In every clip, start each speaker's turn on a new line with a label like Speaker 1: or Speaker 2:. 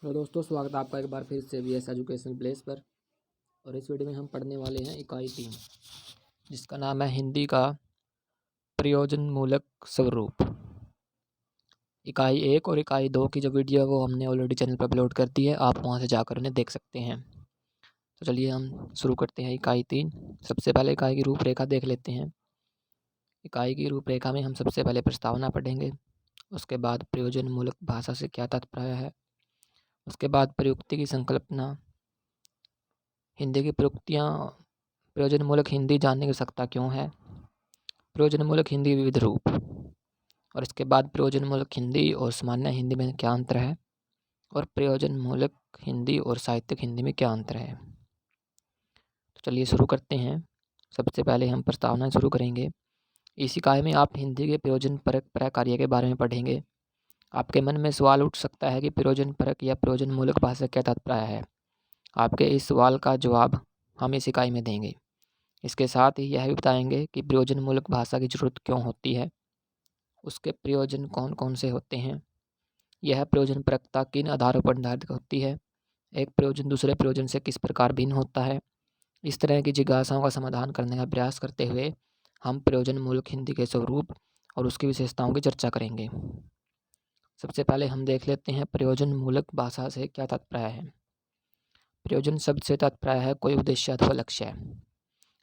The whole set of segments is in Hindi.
Speaker 1: तो दोस्तों, स्वागत है आपका एक बार फिर से VS एजुकेशन प्लेस पर। और इस वीडियो में हम पढ़ने वाले हैं इकाई 3, जिसका नाम है हिंदी का प्रयोजनमूलक स्वरूप। इकाई 1 और इकाई 2 की जो वीडियो है वो हमने ऑलरेडी चैनल पर अपलोड कर दी है, आप वहां से जाकर उन्हें देख सकते हैं। तो चलिए हम शुरू करते हैं इकाई 3। सबसे पहले इकाई की रूपरेखा देख लेते हैं। इकाई की रूपरेखा में हम सबसे पहले प्रस्तावना पढ़ेंगे, उसके बाद प्रयोजनमूलक भाषा से क्या तात्पर्य है, उसके बाद प्रयुक्ति की संकल्पना, हिंदी की प्रयुक्तियाँ, प्रयोजनमूलक हिंदी जानने की आवश्यकता क्यों है, प्रयोजनमूलक हिंदी विविध रूप, और इसके बाद प्रयोजनमूलक हिंदी और सामान्य हिंदी में क्या अंतर है, और प्रयोजनमूलक हिंदी और साहित्यिक हिंदी में क्या अंतर है। तो चलिए शुरू करते हैं। सबसे पहले हम प्रस्तावना शुरू करेंगे। इस इकाई में आप हिंदी के प्रयोजन परक प्रकार्य के बारे में पढ़ेंगे। आपके मन में सवाल उठ सकता है कि प्रयोजन परक या प्रयोजनमूलक भाषा से क्या तात्पर्य है। आपके इस सवाल का जवाब हम इस इकाई में देंगे। इसके साथ ही यह भी बताएंगे कि प्रयोजनमूलक भाषा की जरूरत क्यों होती है, उसके प्रयोजन कौन कौन से होते हैं, यह प्रयोजन परकता किन आधारों पर निर्धारित होती है, एक प्रयोजन दूसरे प्रयोजन से किस प्रकार भिन्न होता है। इस तरह की जिज्ञासाओं का समाधान करने का प्रयास करते हुए हम प्रयोजनमूलक हिंदी के स्वरूप और उसकी विशेषताओं की चर्चा करेंगे। सबसे पहले हम देख लेते हैं प्रयोजनमूलक भाषा से क्या तात्पर्य है। प्रयोजन शब्द से तात्पर्य है कोई उद्देश्य अथवा लक्ष्य।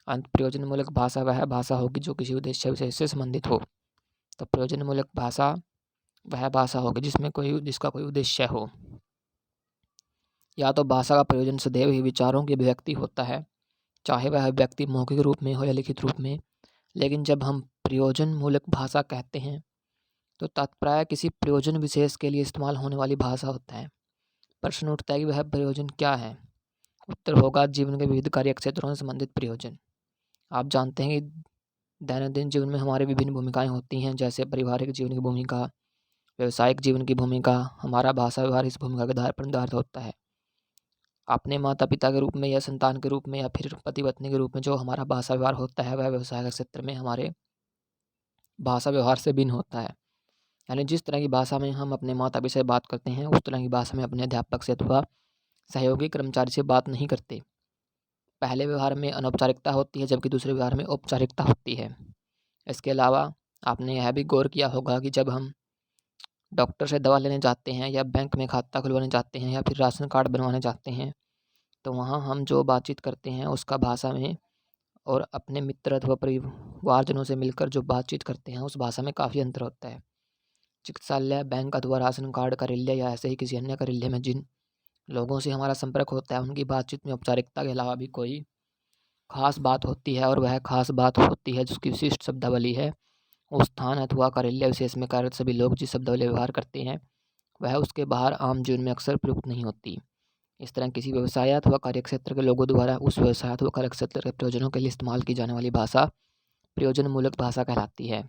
Speaker 1: अंत प्रयोजनमूलक भाषा वह भाषा होगी जो किसी उद्देश्य विशेष से संबंधित हो। तो प्रयोजनमूलक भाषा वह भाषा होगी जिसका कोई उद्देश्य हो। या तो भाषा का प्रयोजन सदैव ही विचारों की अभिव्यक्ति होता है, चाहे वह अभिव्यक्ति मौखिक रूप में हो या लिखित रूप में। लेकिन जब हम प्रयोजनमूलक भाषा कहते हैं तो तात्पर्य किसी प्रयोजन विशेष के लिए इस्तेमाल होने वाली भाषा होता है। प्रश्न उठता है कि वह प्रयोजन क्या है। उत्तर होगा जीवन के विविध कार्य क्षेत्रों से संबंधित प्रयोजन। आप जानते हैं कि दैनंदिन जीवन में हमारी विभिन्न भूमिकाएं होती हैं, जैसे पारिवारिक जीवन की भूमिका, व्यवसायिक जीवन की भूमिका। हमारा भाषा व्यवहार इस भूमिका के आधार पर निर्धारित होता है। अपने माता पिता के रूप में या संतान के रूप में या फिर पति पत्नी के रूप में जो हमारा भाषा व्यवहार होता है वह व्यवसाय के क्षेत्र में हमारे भाषा व्यवहार से भिन्न होता है। यानी जिस तरह की भाषा में हम अपने माता पिता से बात करते हैं उस तरह की भाषा में अपने अध्यापक से अथवा सहयोगी कर्मचारी से बात नहीं करते। पहले व्यवहार में अनौपचारिकता होती है जबकि दूसरे व्यवहार में औपचारिकता होती है। इसके अलावा आपने यह भी गौर किया होगा कि जब हम डॉक्टर से दवा लेने जाते हैं या बैंक में खाता खुलवाने जाते हैं या फिर राशन कार्ड बनवाने जाते हैं तो वहाँ हम जो बातचीत करते हैं उसका भाषा में और अपने मित्र अथवा परिवारजनों से मिलकर जो बातचीत करते हैं उस भाषा में काफ़ी अंतर होता है। चिकित्सालय, बैंक अथवा राशन कार्ड कार्यालय या ऐसे ही किसी अन्य कार्यालय में जिन लोगों से हमारा संपर्क होता है उनकी बातचीत में औपचारिकता के अलावा भी कोई खास बात होती है, और वह खास बात होती है जिसकी विशिष्ट शब्दावली है। उस स्थान अथवा कार्यालय विशेष में कार्यरत सभी लोग जिस शब्दावली व्यवहार करते हैं वह उसके बाहर आम जीवन में अक्सर प्रयुक्त नहीं होती। इस तरह किसी व्यवसाय अथवा कार्यक्षेत्र के लोगों द्वारा उस व्यवसाय अथवा कार्यक्षेत्र के प्रयोजनों के लिए इस्तेमाल की जाने वाली भाषा प्रयोजनमूलक भाषा कहलाती है।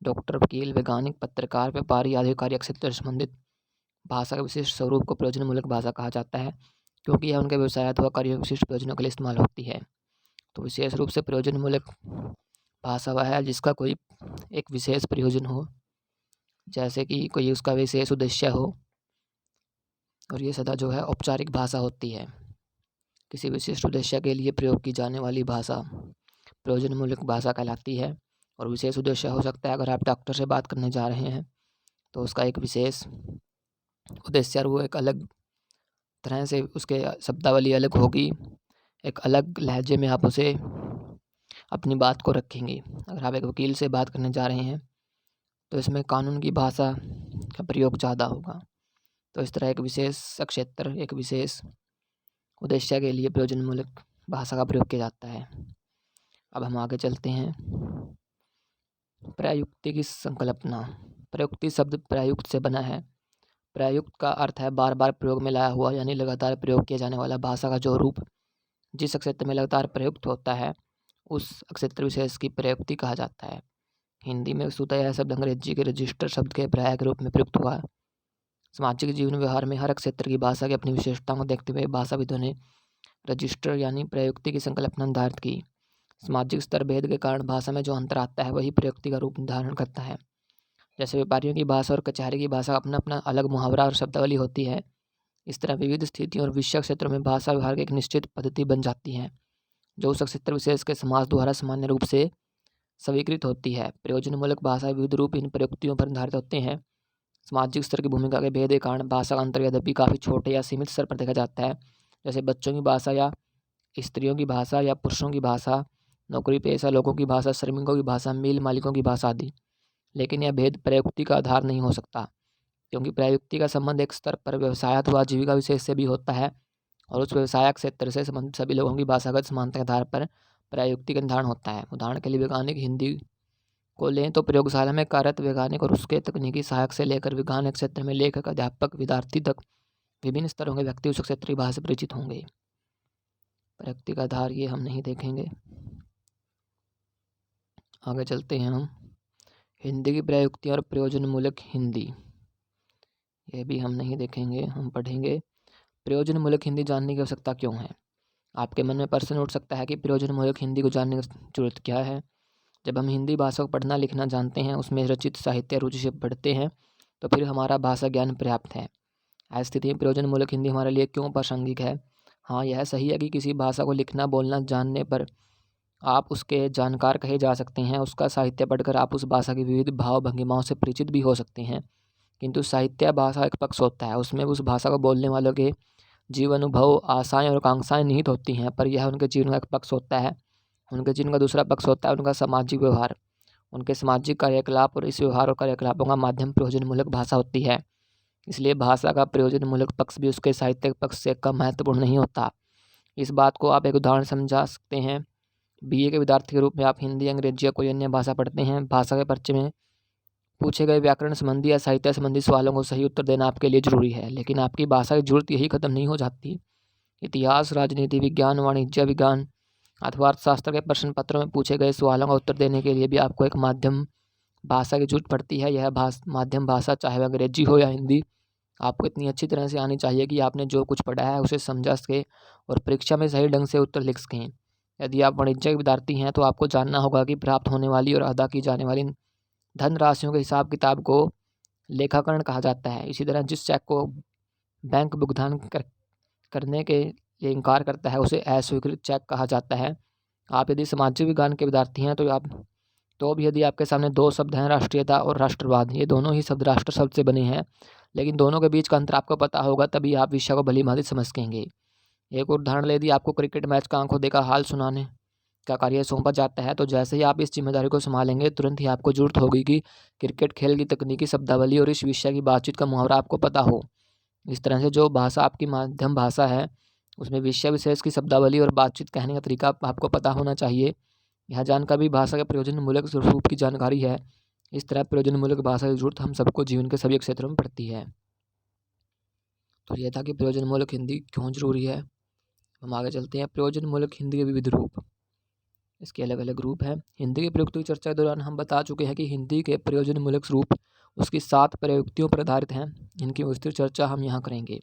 Speaker 1: डॉक्टर, वकील, वैज्ञानिक, पत्रकार, व्यापारी आदि कार्यक्षेत्र से संबंधित भाषा के विशिष्ट स्वरूप को प्रयोजनमूलक भाषा कहा जाता है, क्योंकि यह उनके व्यवसाय अथवा कार्य विशिष्ट प्रयोजनों के लिए इस्तेमाल होती है। तो विशेष रूप से प्रयोजनमूलक भाषा वह है जिसका कोई एक विशेष प्रयोजन हो, जैसे कि कोई उसका विशेष उद्देश्य हो, और ये सदा जो है औपचारिक भाषा होती है। किसी विशिष्ट उद्देश्य के लिए प्रयोग की जाने वाली भाषा प्रयोजनमूलक भाषा कहलाती है। और विशेष उद्देश्य हो सकता है, अगर आप डॉक्टर से बात करने जा रहे हैं तो उसका एक विशेष उद्देश्य और वो एक अलग तरह से उसके शब्दावली अलग होगी, एक अलग लहजे में आप उसे अपनी बात को रखेंगे। अगर आप एक वकील से बात करने जा रहे हैं तो इसमें कानून की भाषा का प्रयोग ज़्यादा होगा। तो इस तरह एक विशेष क्षेत्र, एक विशेष उद्देश्य के लिए प्रयोजनमूलक भाषा का प्रयोग किया जाता है। अब हम आगे चलते हैं। प्रयुक्ति की संकल्पना। प्रयुक्ति शब्द प्रयुक्त से बना है। प्रयुक्त का अर्थ है बार बार प्रयोग में लाया हुआ, यानी लगातार प्रयोग किया जाने वाला भाषा का जो रूप जिस क्षेत्र में लगातार प्रयुक्त होता है उस क्षेत्र विशेष की प्रयुक्ति कहा जाता है। हिंदी में वस्तुतः यह शब्द अंग्रेजी के रजिस्टर शब्द के पर्याय के रूप में प्रयुक्त हुआ। सामाजिक जीवन व्यवहार में हर क्षेत्र की भाषा की अपनी विशेषताओं को देखते हुए भाषाविदों ने रजिस्टर यानी प्रयुक्ति की संकल्पना निर्धारित की। सामाजिक स्तर भेद के कारण भाषा में जो अंतर आता है वही प्रयुक्ति का रूप निर्धारण करता है। जैसे व्यापारियों की भाषा और कचहरी की भाषा अपना अपना अलग मुहावरा और शब्दावली होती है, इस तरह विविध स्थितियों और विषय क्षेत्रों में भाषा व्यवहार की एक निश्चित पद्धति बन जाती है जो उस क्षेत्र विशेष के समाज द्वारा सामान्य रूप से स्वीकृत होती है। प्रयोजनमूलक भाषा विविध रूप इन प्रयुक्तियों पर निर्धारित होते हैं। सामाजिक स्तर की भूमिका के भेद के कारण भाषा का अंतर यद्यपि काफ़ी छोटे या सीमित स्तर पर देखा जाता है, जैसे बच्चों की भाषा या स्त्रियों की भाषा या पुरुषों की भाषा, नौकरी पेशा लोगों की भाषा, श्रमिकों की भाषा, मिल मालिकों की भाषा आदि। लेकिन यह भेद प्रयुक्ति का आधार नहीं हो सकता, क्योंकि प्रयुक्ति का संबंध एक स्तर पर व्यवसाय अथवा जीविका विशेष से भी होता है और उस व्यवसायक क्षेत्र से संबंधित सभी लोगों की भाषागत समानता के आधार पर प्रयुक्ति का निर्धारण होता है। उदाहरण के लिए वैज्ञानिक हिंदी को लें तो प्रयोगशाला में कार्यरत वैज्ञानिक और उसके तकनीकी सहायक से लेकर वैज्ञानिक क्षेत्र में लेखक, अध्यापक, विद्यार्थी तक विभिन्न स्तरों के व्यक्ति उस क्षेत्र की भाषा से परिचित होंगे। प्रयुक्ति का आधार ये हम नहीं देखेंगे। आगे चलते हैं हम। हिंदी की प्रयुक्ति और प्रयोजनमूलक हिंदी, ये भी हम नहीं देखेंगे, हम पढ़ेंगे। प्रयोजनमूलक हिंदी जानने की आवश्यकता क्यों है? आपके मन में प्रश्न उठ सकता है कि प्रयोजनमूलक हिंदी को जानने की जरूरत क्या है। जब हम हिंदी भाषा को पढ़ना लिखना जानते हैं, उसमें रचित साहित्य रुचि से पढ़ते हैं, तो फिर हमारा भाषा ज्ञान पर्याप्त है। ऐसी स्थिति में प्रयोजनमूलक हिंदी हमारे लिए क्यों प्रासंगिक है? हाँ, यह सही है कि किसी भाषा को लिखना बोलना जानने पर आप उसके जानकार कहे जा सकते हैं। उसका साहित्य पढ़कर आप उस भाषा की विविध भाव भंगिमाओं से परिचित भी हो सकते हैं। किंतु साहित्य भाषा एक पक्ष होता है, उसमें उस भाषा को बोलने वालों के जीवन अनुभव, आशाएं और आकांक्षाएं निहित होती हैं, पर यह उनके जीवन का एक पक्ष होता है। उनके जीवन का दूसरा पक्ष होता है उनका सामाजिक व्यवहार, उनके सामाजिक कार्यकलाप, और इस व्यवहार और कार्यकलापों का माध्यम प्रयोजनमूलक भाषा होती है। इसलिए भाषा का प्रयोजनमूलक पक्ष भी उसके साहित्यिक पक्ष से कम महत्वपूर्ण नहीं होता। इस बात को आप एक उदाहरण समझा सकते हैं। बीए के विद्यार्थी के रूप में आप हिंदी, अंग्रेजी या कोई अन्य भाषा पढ़ते हैं। भाषा के परिचय में पूछे गए व्याकरण संबंधी या साहित्य संबंधी सवालों को सही उत्तर देना आपके लिए जरूरी है, लेकिन आपकी भाषा की जरूरत यही खत्म नहीं हो जाती। इतिहास, राजनीति विज्ञान, वाणिज्य विज्ञान अथवा अर्थशास्त्र के प्रश्न पत्रों में पूछे गए सवालों का उत्तर देने के लिए भी आपको एक माध्यम भाषा की जरूरत पड़ती है। यह माध्यम भाषा चाहे वह अंग्रेजी हो या हिंदी, आपको इतनी अच्छी तरह से आनी चाहिए कि आपने जो कुछ पढ़ा है उसे समझा सके और परीक्षा में सही ढंग से उत्तर लिख सकें। यदि आप वाणिज्य के विद्यार्थी हैं तो आपको जानना होगा कि प्राप्त होने वाली और अदा की जाने वाली धन राशियों के हिसाब किताब को लेखाकरण कहा जाता है। इसी तरह जिस चेक को बैंक भुगतान करने के लिए इनकार करता है उसे अस्वीकृत चेक कहा जाता है। आप यदि सामाजिक विज्ञान के विद्यार्थी हैं तो भी यदि आपके सामने दो शब्द हैं, राष्ट्रीयता और राष्ट्रवाद, ये दोनों ही शब्द राष्ट्र शब्द से बने हैं, लेकिन दोनों के बीच का अंतर आपको पता होगा, तभी आप विषय को भली भांति समझ सकेंगे। एक उदाहरण ले, यदि आपको क्रिकेट मैच का आंखों देखा हाल सुनाने का कार्य सौंपा जाता है, तो जैसे ही आप इस जिम्मेदारी को संभालेंगे, तुरंत ही आपको जरूरत होगी कि क्रिकेट खेल की तकनीकी शब्दावली और इस विषय की बातचीत का मुहावरा आपको पता हो। इस तरह से जो भाषा आपकी माध्यम भाषा है उसमें विषय विशेष की शब्दावली और बातचीत कहने का तरीका आपको पता होना चाहिए। यह जानकर भी भाषा के प्रयोजनमूलक स्वरूप की जानकारी है। इस तरह प्रयोजनमूलक भाषा की जरूरत हम सबको जीवन के सभी क्षेत्रों में पड़ती है। तो यह था कि प्रयोजनमूलक हिंदी क्यों जरूरी है। हम आगे चलते हैं। प्रयोजनमूलक हिंदी के विविध रूप, इसके अलग अलग रूप हैं। हिंदी की प्रयुक्ति की चर्चा के दौरान हम बता चुके हैं कि हिंदी के प्रयोजनमूलक रूप उसकी 7 प्रयुक्तियों पर आधारित हैं। इनकी विस्तृत चर्चा हम यहाँ करेंगे।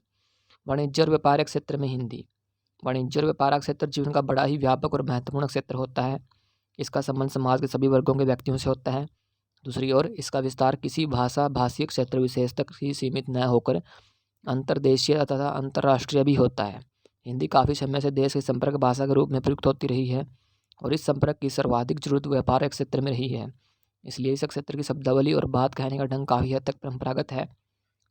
Speaker 1: वाणिज्य और व्यापारिक क्षेत्र में हिंदी। वाणिज्य और व्यापारिक क्षेत्र जीवन का बड़ा ही व्यापक और महत्वपूर्ण क्षेत्र होता है। इसका संबंध समाज के सभी वर्गों के व्यक्तियों से होता है। दूसरी ओर इसका विस्तार किसी भाषा भाषिक क्षेत्र विशेष तक ही सीमित न होकर अंतर्देशीय तथा अंतर्राष्ट्रीय भी होता है। हिंदी काफ़ी समय से देश की संपर्क भाषा के रूप में प्रयुक्त होती रही है और इस संपर्क की सर्वाधिक जरूरत व्यापारिक क्षेत्र में रही है। इसलिए इस क्षेत्र की शब्दावली और बात कहने का ढंग काफ़ी हद तक परंपरागत है।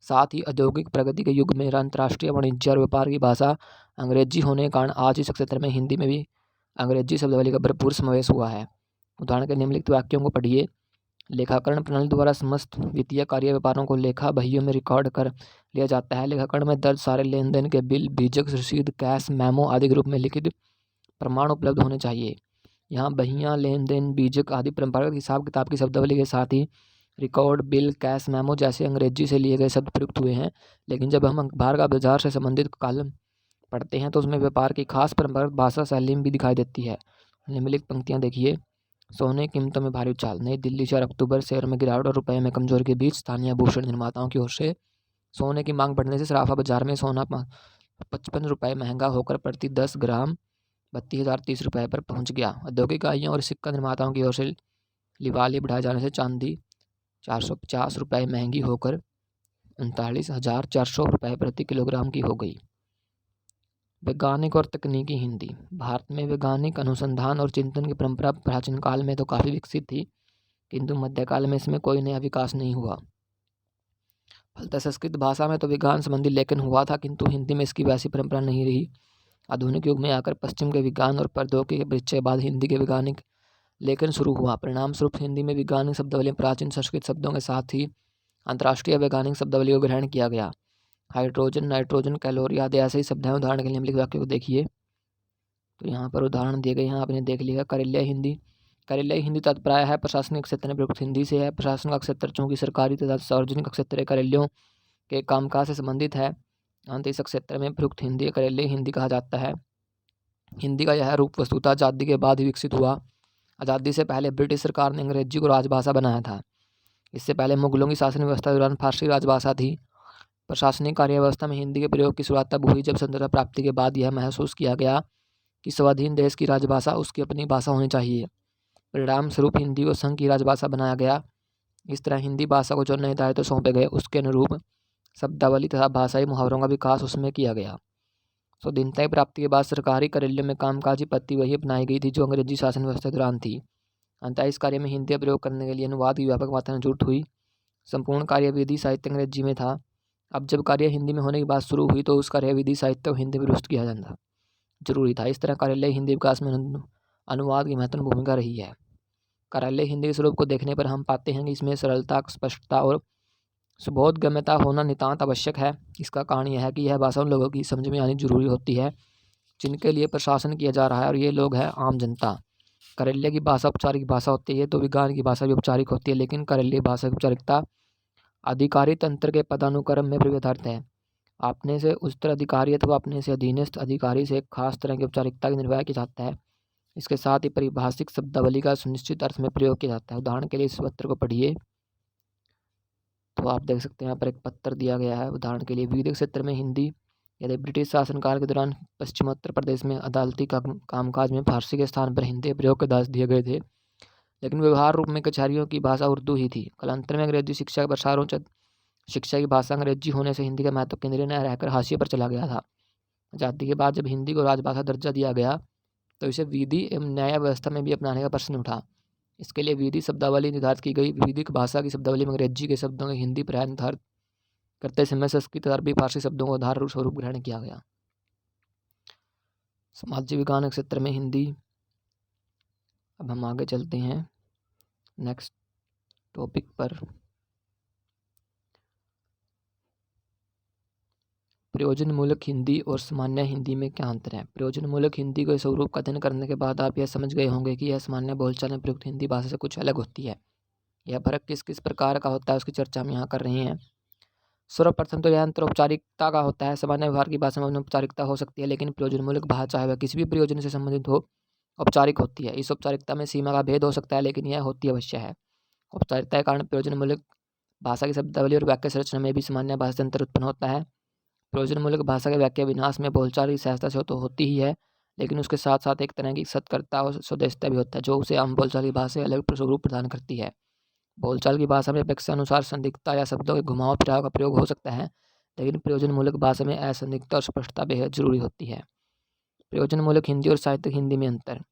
Speaker 1: साथ ही औद्योगिक प्रगति के युग में अंतर्राष्ट्रीय वाणिज्य और व्यापार की भाषा अंग्रेजी होने के कारण आज इस क्षेत्र में हिंदी में भी अंग्रेजी शब्दावली का भरपूर समावेश हुआ है। उदाहरण के निम्नलिखित वाक्यों को पढ़िए। लेखाकरण प्रणाली द्वारा समस्त वित्तीय कार्य व्यापारों को लेखा बहियों में रिकॉर्ड कर लिया जाता है। लेखाकरण में दर्ज सारे लेन देन के बिल, बीजक, रसीद, कैश, मेमो आदि के रूप में लिखित प्रमाण उपलब्ध होने चाहिए। यहाँ बहियाँ, लेन देन, बीजक आदि परंपरागत हिसाब किताब की शब्दावली के साथ ही रिकॉर्ड, बिल, कैश, मेमो जैसे अंग्रेजी से लिए गए शब्द प्रयुक्त हुए हैं। लेकिन जब हम बाहर का बाजार से संबंधित कॉलम पढ़ते हैं तो उसमें व्यापार की खास परंपरागत भाषा शैली भी दिखाई देती है। निम्नलिखित पंक्तियाँ देखिए। सोने की कीमतों में भारी उछाल। नई दिल्ली 4 अक्टूबर। शेयर में गिरावट और रुपये में कमजोरी के बीच स्थानीय आभूषण निर्माताओं की ओर से सोने की मांग बढ़ने से सराफा बाजार में सोना 55 रुपये महंगा होकर प्रति 10 ग्राम 32,030 रुपये पर पहुंच गया। औद्योगिक इकाइयों और सिक्का निर्माताओं की ओर से लिवाली बढ़ाए जाने से चांदी 450 रुपये महंगी होकर 39,400 रुपये प्रति किलोग्राम की हो गई। वैज्ञानिक और तकनीकी हिंदी। भारत में वैज्ञानिक अनुसंधान और चिंतन की परंपरा प्राचीन काल में तो काफ़ी विकसित थी, किंतु मध्यकाल में इसमें कोई नया विकास नहीं हुआ। फलतः संस्कृत भाषा में तो विज्ञान संबंधी लेखन हुआ था, किंतु हिंदी में इसकी वैसी परंपरा नहीं रही। आधुनिक युग में आकर पश्चिम के विज्ञान और प्रौद्योगिकी के परिचय बाद हिंदी के वैज्ञानिक लेखन शुरू हुआ। परिणाम स्वरूप हिंदी में वैज्ञानिक शब्दावली प्राचीन संस्कृत शब्दों के साथ ही अंतर्राष्ट्रीय वैज्ञानिक शब्दावली को ग्रहण किया गया। हाइड्रोजन, नाइट्रोजन, कैलोरी आदि ऐसे ही शब्द हैं। उदाहरण के लिए निम्नलिखित वाक्य को देखिए। तो यहाँ पर उदाहरण दिए गए हैं, आपने देख लिया। करेलिया हिंदी। करेलिया हिंदी तात्पर्य है प्रशासनिक क्षेत्र में प्रयुक्त हिंदी से है। प्रशासन का क्षेत्र चूँकि सरकारी तथा सार्वजनिक क्षेत्र करेलियों के कामकाज से संबंधित है, अंत इस क्षेत्र में प्रयुक्त हिंदी करेलिया हिंदी कहा जाता है। हिंदी का यह रूप वस्तुतः आज़ादी के बाद ही विकसित हुआ। आज़ादी से पहले ब्रिटिश सरकार ने अंग्रेजी को राजभाषा बनाया था। इससे पहले मुगलों की शासन व्यवस्था के दौरान फारसी राजभाषा थी। प्रशासनिक कार्य व्यवस्था में हिंदी के प्रयोग की शुरुआत तब हुई जब स्वतंत्रता प्राप्ति के बाद यह महसूस किया गया कि स्वाधीन देश की राजभाषा उसकी अपनी भाषा होनी चाहिए। परिणाम स्वरूप हिंदी को संघ की राजभाषा बनाया गया। इस तरह हिंदी भाषा को जो नए दायित्व सौंपे गए उसके अनुरूप शब्दावली तथा भाषाई मुहावरों का विकास उसमें किया गया। स्वाधीनता की प्राप्ति के बाद सरकारी कार्यालयों में कामकाजी पद्धति वही अपनाई गई थी जो अंग्रेजी शासन व्यवस्था के दौरान थी। अंततः इस कार्य में हिंदी का प्रयोग करने के लिए अनुवाद की व्यापक मात्रा में जरूरत हुई। संपूर्ण कार्यविधि साहित्य अंग्रेजी में था। अब जब कार्य हिंदी में होने की बात शुरू हुई तो उस कार्यविधि साहित्य को हिंदी में दुरुस्त किया जाना जरूरी था। इस तरह कार्यालय हिंदी विकास में अनुवाद की महत्वपूर्ण भूमिका रही है। कार्यालय हिंदी के स्वरूप को देखने पर हम पाते हैं कि इसमें सरलता, स्पष्टता और सुबोधगम्यता होना नितांत आवश्यक है। इसका कारण यह है कि यह भाषा उन लोगों की समझ में आनी जरूरी होती है जिनके लिए प्रशासन किया जा रहा है, और ये लोग हैं आम जनता। करेलिया की भाषा औपचारिक भाषा होती है तो विज्ञान की भाषा भी औपचारिक होती है, लेकिन करेलिया भाषा की औपचारिकता अधिकारी तंत्र के पदानुक्रम में आधारित है। अपने से उच्चतर अधिकारी अथवा अपने से अधीनस्थ अधिकारी से एक खास तरह की औपचारिकता का निर्वाह किया जाता है। इसके साथ ही परिभाषिक शब्दावली का सुनिश्चित अर्थ में प्रयोग किया जाता है। उदाहरण के लिए इस पत्र को पढ़िए तो आप देख सकते हैं यहाँ पर एक पत्र दिया गया है। उदाहरण के लिए वैदिक क्षेत्र में हिंदी, यदि ब्रिटिश शासनकाल के दौरान पश्चिमोत्तर प्रदेश में अदालती कामकाज में फारसी के स्थान पर हिंदी प्रयोग के आदेश दिए गए थे, लेकिन व्यवहार रूप में कचहरियों की भाषा उर्दू ही थी। कालांतर में अंग्रेजी शिक्षा के प्रसारों शिक्षा की भाषा अंग्रेजी होने से हिंदी का महत्व केंद्रीय न रहकर हाशिए पर चला गया था। आज़ादी के बाद जब हिंदी को राजभाषा दर्जा दिया गया तो इसे विधि एवं न्याय व्यवस्था में भी अपनाने का प्रश्न उठा। इसके लिए विधि शब्दावली निर्धारित की गई। वैदिक भाषा की शब्दावली में अंग्रेजी के शब्दों के हिंदी पर्याय निर्धारित करते समय संस्कृत, अरबी, फारसी शब्दों को आधार स्वरूप ग्रहण किया गया। सामाजिक विज्ञान क्षेत्र में हिंदी। अब हम आगे चलते हैं नेक्स्ट टॉपिक पर। प्रयोजन मूलक हिंदी और सामान्य हिंदी में क्या अंतर है? प्रयोजन मूलक हिंदी को स्वरूप का अध्ययन करने के बाद आप यह समझ गए होंगे कि यह सामान्य बोलचाल में प्रयुक्त हिंदी भाषा से कुछ अलग होती है। यह फर्क किस किस प्रकार का होता है उसकी चर्चा हम यहाँ कर रहे हैं। सर्वप्रथम तो यह अंतर औपचारिकता का होता है। सामान्य व्यवहार की भाषा में औपचारिकता हो सकती है, लेकिन प्रयोजन मूलक भाषा चाहे वह किसी भी प्रयोजन से संबंधित हो औपचारिक होती है। इस औपचारिकता में सीमा का भेद हो सकता है, लेकिन यह होती अवश्य है। औपचारिकता के कारण प्रयोजन मूलक भाषा की शब्दावली और वाक्य संरचना में भी सामान्य भाषा से अंतर उत्पन्न होता है। प्रयोजन मूलक भाषा के वाक्य विन्यास में बोलचाल की सहजता से तो होती ही है, लेकिन उसके साथ साथ एक तरह की सत्कर्ता और स्वदेशिता भी होता है जो उसे आम बोलचाल की भाषा से अलग स्वरूप प्रदान करती है। बोलचाल की भाषा में अपेक्षा अनुसार संदिग्धता या शब्दों के घुमाव फिराव का प्रयोग हो सकता है, लेकिन प्रयोजन मूलक भाषा में असंदिग्धता और स्पष्टता बेहद जरूरी होती है। प्रयोजन मूलक हिंदी और साहित्यिक हिंदी में अंतर।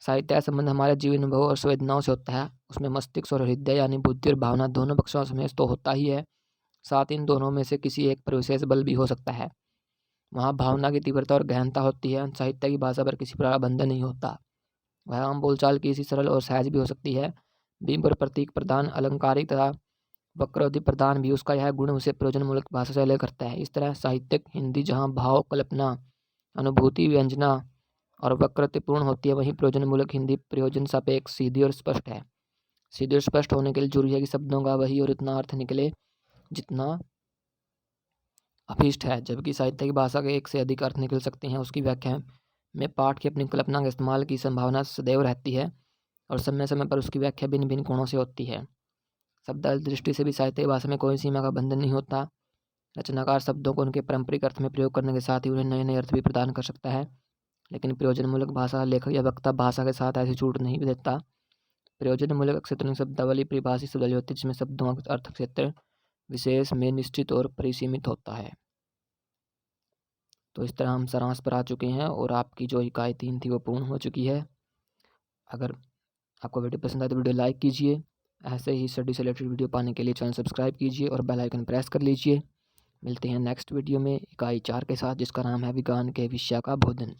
Speaker 1: साहित्य का संबंध हमारे जीवन अनुभव और संवेदनाओं से होता है। उसमें मस्तिष्क और हृदय यानी बुद्धि और भावना दोनों पक्षों में तो होता ही है, साथ इन दोनों में से किसी एक पर विशेष बल भी हो सकता है। वहाँ भावना की तीव्रता और गहनता होती है। साहित्य की भाषा पर किसी प्रकार बंधन नहीं होता। वह आम बोलचाल की इसी सरल और सहज भी हो सकती है। बिंब और प्रतीक प्रदान, अलंकारिक तथा वक्रोक्ति प्रदान भी उसका यह गुण उसे प्रयोजन मूलक भाषा से अलग करता है। इस तरह साहित्यिक हिंदी जहाँ भाव, कल्पना, अनुभूति, व्यंजना और वक्रतापूर्ण होती है, वहीं प्रयोजन मूलक हिंदी प्रयोजन सापेक्ष, सीधी और स्पष्ट है। सीधी और स्पष्ट होने के लिए जरूरी है कि शब्दों का वही और इतना अर्थ निकले जितना अभीष्ट है, जबकि साहित्य की भाषा के एक से अधिक अर्थ निकल सकते हैं। उसकी व्याख्या में पाठ की अपनी कल्पना के इस्तेमाल की संभावना सदैव रहती है और समय समय पर उसकी व्याख्या भिन्न भिन्न कोणों से होती है। शब्दार्थ दृष्टि से भी साहित्य की भाषा में कोई सीमा का बंधन नहीं होता। रचनाकार शब्दों को उनके पारंपरिक अर्थ में प्रयोग करने के साथ ही उन्हें नए नए अर्थ भी प्रदान कर सकता है, लेकिन प्रयोजन मूलक भाषा लेखक या वक्ता भाषा के साथ ऐसी छूट नहीं देता। प्रयोजन मूलक क्षेत्र शब्दावली परिभाषित शब्दावली होती है जिसमें शब्दों का अर्थ क्षेत्र विशेष में निश्चित और परिसीमित होता है। तो इस तरह हम सारांश पर आ चुके हैं और आपकी जो इकाई 3 थी वो पूर्ण हो चुकी है। अगर आपको वीडियो पसंद आए तो वीडियो लाइक कीजिए। ऐसे ही स्टडी से रिलेटेड वीडियो पाने के लिए चैनल सब्सक्राइब कीजिए और बेल आइकन प्रेस कर लीजिए। मिलते हैं नेक्स्ट वीडियो में इकाई 4 के साथ, जिसका नाम है विज्ञान के विषय का बोधन।